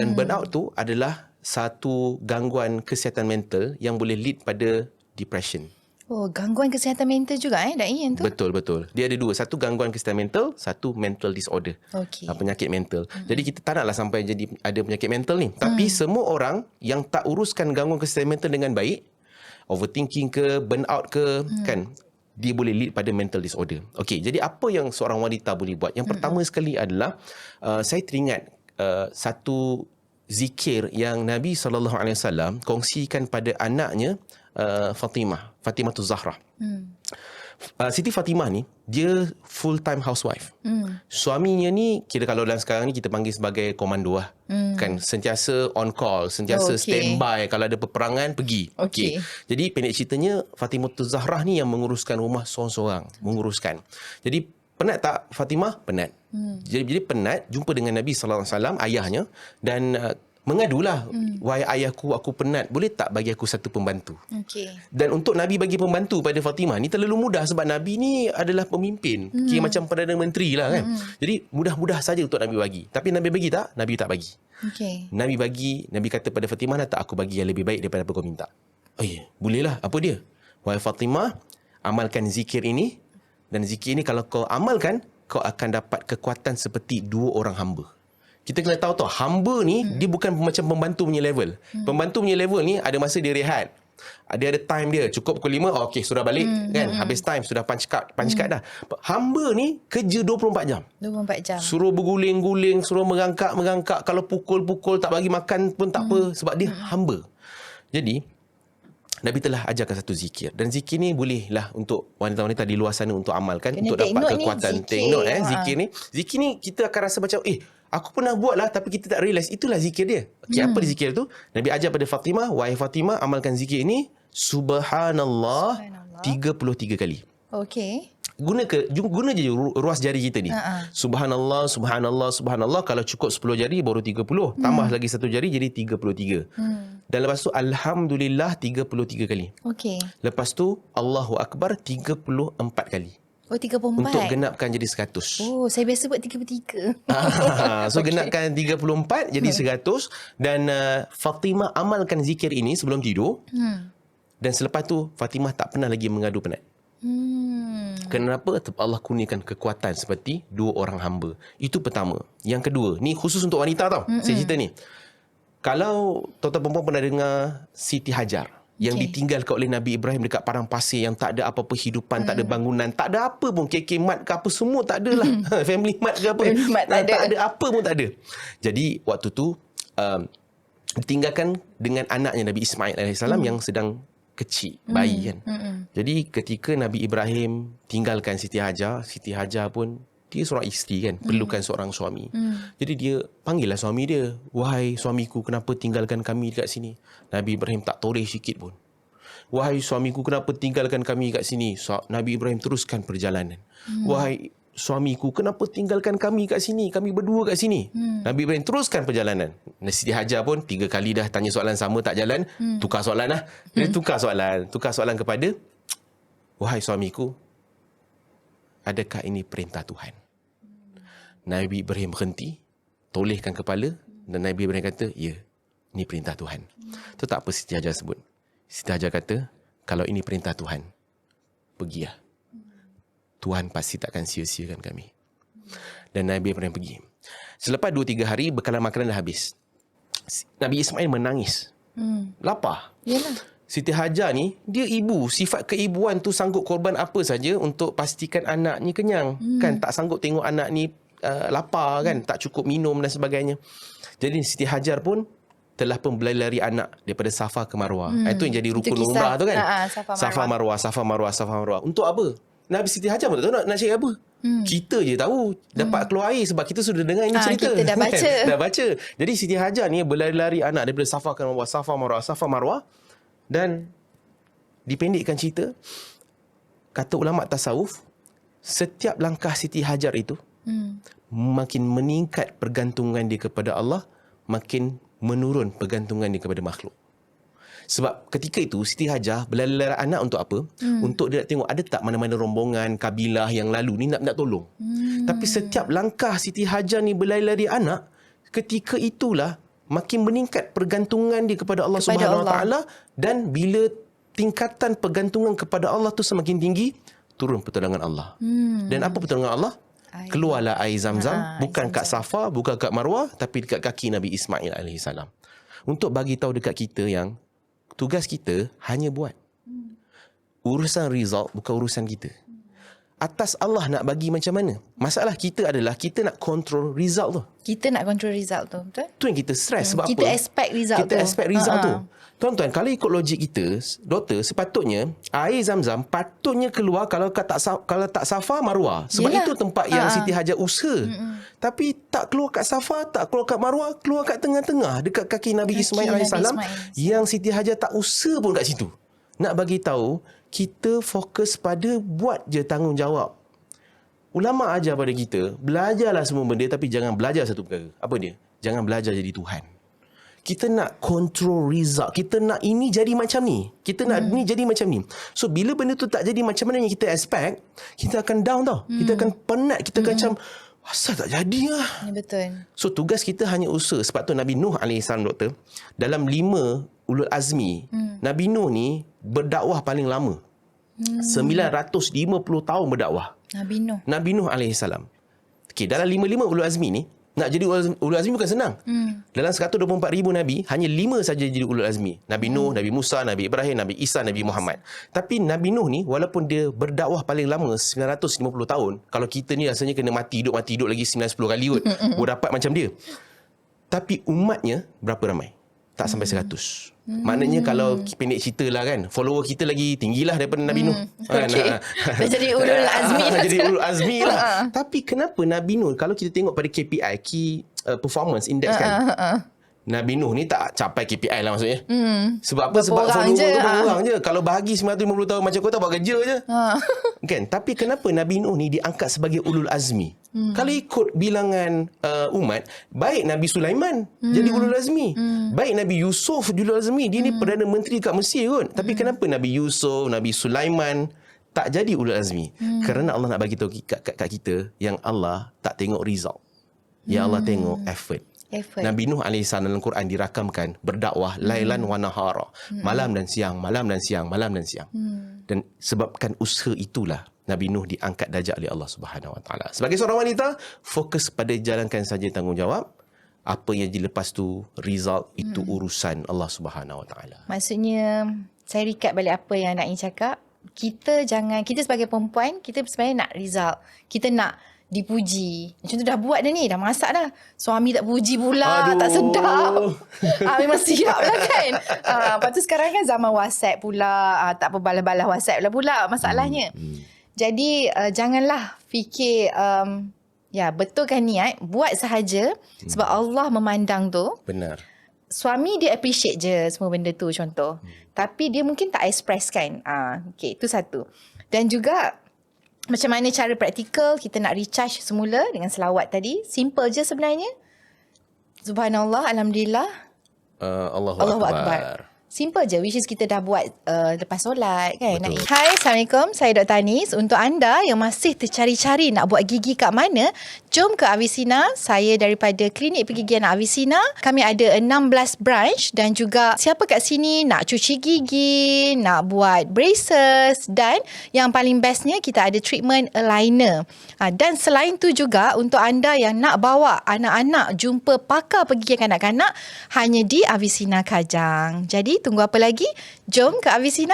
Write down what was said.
Dan burnout tu adalah satu gangguan kesihatan mental yang boleh lead pada depression. Oh, gangguan kesihatan mental juga Dai yang tu? Betul. Dia ada dua. Satu gangguan kesihatan mental, satu mental disorder. Okey. Penyakit mental. Jadi kita tak naklah sampai jadi ada penyakit mental ni. Tapi semua orang yang tak uruskan gangguan kesihatan mental dengan baik, overthinking ke, burnout ke, kan, dia boleh lead pada mental disorder. Okey, jadi apa yang seorang wanita boleh buat? Yang pertama sekali adalah saya teringat satu zikir yang Nabi SAW kongsikan pada anaknya Fatimah Zahra. Siti Fatimah ni dia full time housewife. Suaminya ni kira kalau dalam sekarang ni kita panggil sebagai komando lah. Kan sentiasa on call, sentiasa standby, kalau ada peperangan pergi. Okey. Jadi pendek ceritanya Fatimah Zahra ni yang menguruskan rumah seorang-seorang, menguruskan. Jadi penat tak Fatimah? Penat. Jadi penat jumpa dengan Nabi sallallahu alaihi wasallam, ayahnya, dan mengadulah, wahai ayahku, aku penat, boleh tak bagi aku satu pembantu? Okey. Dan untuk Nabi bagi pembantu pada Fatimah ni terlalu mudah sebab Nabi ni adalah pemimpin, kira macam Perdana Menteri lah kan. Jadi mudah-mudah saja untuk Nabi bagi. Tapi Nabi bagi tak? Nabi tak bagi. Okey. Nabi bagi, Nabi kata pada Fatimah, nak tak aku bagi yang lebih baik daripada apa kau minta? Oh ya, bolehlah. Apa dia? Wahai Fatimah, amalkan zikir ini, dan zikir ini kalau kau amalkan, kau akan dapat kekuatan seperti dua orang hamba. Kita kena tahu hamba ni dia bukan macam pembantu punya level. Pembantu punya level ni ada masa dia rehat. Dia ada time dia. Cukup pukul 5, okey sudah balik kan. Habis time sudah punch card dah. Hamba ni kerja 24 jam. 24 jam. Suruh berguling-guling, suruh merangkak. Kalau pukul-pukul tak bagi makan pun tak apa sebab dia hamba. Jadi Nabi telah ajarkan satu zikir. Dan zikir ni bolehlah untuk wanita-wanita di luar sana untuk amalkan. Kena untuk dapat kekuatan. Tengok zikir ni. Zikir ni kita akan rasa macam, aku pernah buat lah tapi kita tak realise. Itulah zikir dia. Okey, apa zikir tu? Nabi ajar pada Fatimah, wahai Fatimah, amalkan zikir ini. Subhanallah 33 kali. Okey. Guna je ruas jari kita ni. Subhanallah. Kalau cukup 10 jari baru 30. Tambah lagi satu jari jadi 33. Dan lepas tu Alhamdulillah 33 kali. Okey. Lepas tu Allahu Akbar 34 kali. Oh, 34. Untuk genapkan jadi 100. Oh, saya biasa buat 33. So genapkan 34 jadi 100. Dan Fatimah amalkan zikir ini sebelum tidur. Dan selepas tu Fatimah tak pernah lagi mengadu penat. Kenapa? Sebab Allah kurniakan kekuatan seperti dua orang hamba. Itu pertama. Yang kedua, ni khusus untuk wanita tau. Saya cerita ni. Kalau tuan-tuan perempuan pernah dengar Siti Hajar yang ditinggalkan oleh Nabi Ibrahim dekat padang pasir yang tak ada apa-apa hidupan, tak ada bangunan, tak ada apa pun, KK mat ke apa semua tak ada lah. Family mat ke apa. Tak ada apa pun tak ada. Jadi waktu tu ditinggalkan dengan anaknya Nabi Ismail AS yang sedang kecil, bayi kan. Jadi ketika Nabi Ibrahim tinggalkan Siti Hajar pun dia seorang isteri kan, perlukan seorang suami. Jadi dia panggillah suami dia, wahai suamiku, kenapa tinggalkan kami dekat sini? Nabi Ibrahim tak toreh sikit pun. Wahai suamiku, kenapa tinggalkan kami kat sini? Nabi Ibrahim teruskan perjalanan. Wahai suamiku, kenapa tinggalkan kami kat sini? Kami berdua kat sini. Nabi Ibrahim teruskan perjalanan. Siti Hajar pun 3 kali dah tanya soalan sama tak jalan. Tukar soalan lah. Dia tukar soalan kepada, wahai suamiku, adakah ini perintah Tuhan? Nabi Ibrahim berhenti, tolehkan kepala, dan Nabi Ibrahim kata, ya, ini perintah Tuhan. Itu tak apa Siti Hajar sebut. Siti Hajar kata, kalau ini perintah Tuhan, pergilah. Tuhan pasti takkan sia-siakan kami. Dan Nabi Ibrahim pergi. Selepas 2-3 hari, bekalan makanan dah habis. Nabi Ismail menangis. Lapar. Yalah. Siti Hajar ni, dia ibu. Sifat keibuan tu sanggup korban apa saja untuk pastikan anaknya kenyang. Kan, tak sanggup tengok anak ni lapar kan, tak cukup minum dan sebagainya. Jadi Siti Hajar pun telah pun berlari anak daripada Safa ke Marwah. Itu yang jadi rukun umrah tu kan. Safa Marwah. Untuk apa? Nabi Siti Hajar pun tak tahu nak cari apa. Kita je tahu dapat keluar air sebab kita sudah dengar ini cerita. Kita dah baca. Dah baca. Jadi Siti Hajar ni berlari-lari anak daripada Safa ke Marwah, Safa Marwah. Dan dipendekkan cerita, kata ulama tasawuf, setiap langkah Siti Hajar itu makin meningkat pergantungan dia kepada Allah, makin menurun pergantungan dia kepada makhluk. Sebab ketika itu Siti Hajar berlari-lari anak untuk apa? Untuk dia nak tengok ada tak mana-mana rombongan kabilah yang lalu ni nak tolong. Tapi setiap langkah Siti Hajar ni berlari-lari anak, ketika itulah makin meningkat pergantungan dia kepada Allah Subhanahu Wa Taala, dan bila tingkatan pergantungan kepada Allah tu semakin tinggi, turun pertolongan Allah. Dan apa pertolongan Allah? Keluarlah air Zam-Zam, bukan kat Safa, bukan kat Marwah, tapi dekat kaki Nabi Ismail AS. Untuk bagi tahu dekat kita yang tugas kita hanya buat. Urusan result bukan urusan kita. Atas Allah nak bagi macam mana. Masalah kita adalah kita nak control result tu. Kita nak control result tu, betul? Tu yang kita stress. Sebab kita apa? expect result kita tu. expect result tu. Tuan-tuan, kalau ikut logik kita, doktor, sepatutnya air Zam-Zam patutnya keluar kalau tak Safa, Marwah. Sebab itu tempat yang Siti Hajar usaha. Tapi tak keluar kat Safa, tak keluar kat Marwah, keluar kat tengah-tengah dekat kaki Nabi Ismail AS, yang Siti Hajar tak usaha pun kat situ. Nak bagi tahu, kita fokus pada buat je tanggungjawab. Ulama ajar pada kita, belajarlah semua benda tapi jangan belajar satu perkara. Apa dia? Jangan belajar jadi Tuhan. Kita nak control result. Kita nak ini jadi macam ni. Kita nak ni jadi macam ni. So, bila benda tu tak jadi macam mana yang kita expect, kita akan down tau. Kita akan penat. Kita akan macam, asal tak jadi lah. Ya, betul. So, tugas kita hanya usaha. Sebab tu Nabi Nuh AS, doktor, dalam 5 ulul azmi, Nabi Nuh ni berdakwah paling lama. 950 tahun berdakwah. Nabi Nuh AS. Okay, dalam 5 ulul azmi ni, nak jadi ulul azmi bukan senang. Dalam 124,000 Nabi, hanya 5 saja jadi ulul azmi. Nabi Nuh, Nabi Musa, Nabi Ibrahim, Nabi Isa, Nabi Muhammad. Tapi Nabi Nuh ni, walaupun dia berdakwah paling lama 950 tahun, kalau kita ni rasanya kena mati hidup lagi 9-10 kali kot, baru dapat macam dia. Tapi umatnya berapa ramai? Tak sampai 100. Maknanya kalau pendek cerita lah kan, follower kita lagi tinggilah daripada Nabi Nuh. Okay. Dah jadi ulul azmi lah. Jadi ulul azmi lah. Tapi kenapa Nabi Nuh, kalau kita tengok pada KPI, Key Performance Index kan, Nabi Nuh ni tak capai KPI lah maksudnya. Sebab apa? Sebab follower tu berapa orang je. Kalau bahagi 950 tahun macam kau tak buat kerja je. Kan? Tapi kenapa Nabi Nuh ni diangkat sebagai ulul azmi? Kalau ikut bilangan umat, baik Nabi Sulaiman jadi ulul azmi. Baik Nabi Yusuf jadi ulul azmi. Dia ni Perdana Menteri kat Mesir kot. Tapi kenapa Nabi Yusuf, Nabi Sulaiman tak jadi ulul azmi? Kerana Allah nak bagi tahu kat kita yang Allah tak tengok result. Yang Allah tengok effort. Nabi Nuh AS dalam Quran dirakamkan berdakwah lailan wa nahara, malam dan siang, malam dan siang, malam dan siang. Dan sebabkan usaha itulah Nabi Nuh diangkat darjat oleh Allah Subhanahu Wa Taala. Sebagai seorang wanita, fokus pada jalankan saja tanggungjawab. Apa yang dilepas tu, result itu urusan Allah Subhanahu Wa Taala. Maksudnya, saya recap balik apa yang Nak Ain cakap. Kita sebagai perempuan, kita sebenarnya nak result. Kita nak dipuji. Macam tu dah buat dah ni, dah masak dah. Suami tak puji pula, tak sedap. Memang siap lah kan. Lepas tu sekarang kan zaman WhatsApp pula, tak apa balas-balas WhatsApp lah pula masalahnya. Jadi janganlah fikir, betulkan niat, buat sahaja sebab Allah memandang tu. Benar. Suami dia appreciate je semua benda tu contoh. Tapi dia mungkin tak express kan. Okay, itu satu. Dan juga macam mana cara praktikal kita nak recharge semula dengan selawat tadi. Simple je sebenarnya. Subhanallah, Alhamdulillah. Allahu Akbar. Simple je, which is kita dah buat lepas solat kan. Hai, Assalamualaikum. Saya Dr. Anis. Untuk anda yang masih tercari-cari nak buat gigi kat mana, jom ke Avicenna. Saya daripada Klinik Pergigian Avicenna. Kami ada 16 branch dan juga siapa kat sini nak cuci gigi, nak buat braces dan yang paling bestnya kita ada treatment aligner. Dan selain tu juga untuk anda yang nak bawa anak-anak jumpa pakar pergigian kanak-kanak hanya di Avicenna Kajang. Jadi tunggu apa lagi? Jom ke Avicenna.